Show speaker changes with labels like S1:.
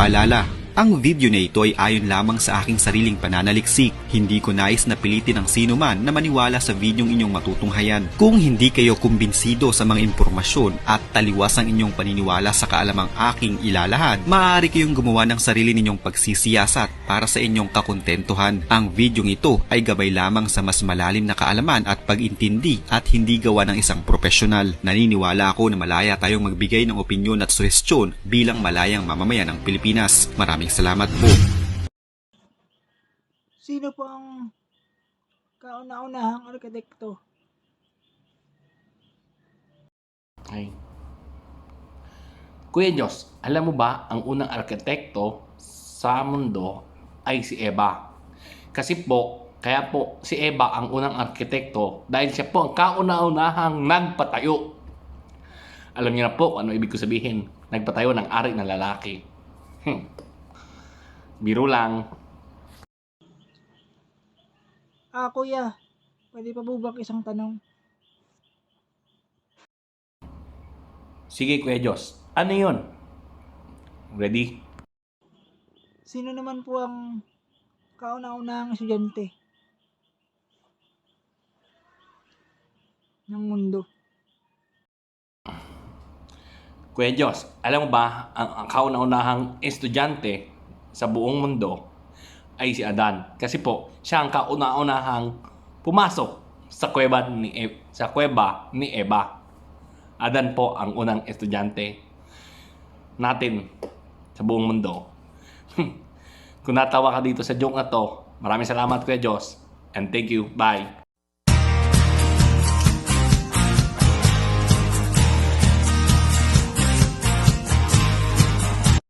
S1: paalala. Ang video na ito ay ayon lamang sa aking sariling pananaliksik. Hindi ko nais na pilitin ang sino man na maniwala sa videong inyong matutunghayan. Kung hindi kayo kumbinsido sa mga impormasyon at taliwas ang inyong paniniwala sa kaalamang aking ilalahad, maaari kayong gumawa ng sarili ninyong pagsisiyasat para sa inyong kakontentuhan. Ang videong ito ay gabay lamang sa mas malalim na kaalaman at pag-intindi at hindi gawa ng isang profesional. Naniniwala ako na malaya tayong magbigay ng opinyon at suhestyon bilang malayang mamamayan ng Pilipinas. Maraming salamat po.
S2: Sino po ang kauna-unahang arkitekto?
S3: Ay. Kuya Diyos, alam mo ba ang unang arkitekto sa mundo ay si Eva? Kaya po si Eva ang unang arkitekto dahil siya po ang kauna-unahang nagpatayo. Alam niyo na po ano ibig ko sabihin, nagpatayo ng ari na lalaki. Biro lang.
S2: Kuya, pwede pa po ba isang tanong?
S3: Sige Kuya Diyos, ano yun? Ready?
S2: Sino naman po ang kauna-unahang estudyante ng mundo?
S3: Kuya Diyos, alam mo ba ang kauna-unahang estudyante sa buong mundo ay si Adan. Kasi po, siya ang kauna-unahang pumasok sa kuweba ni Eva. Adan po ang unang estudyante natin sa buong mundo. Kung natawa ka dito sa joke na to, maraming salamat Kuya Diyos and thank you. Bye.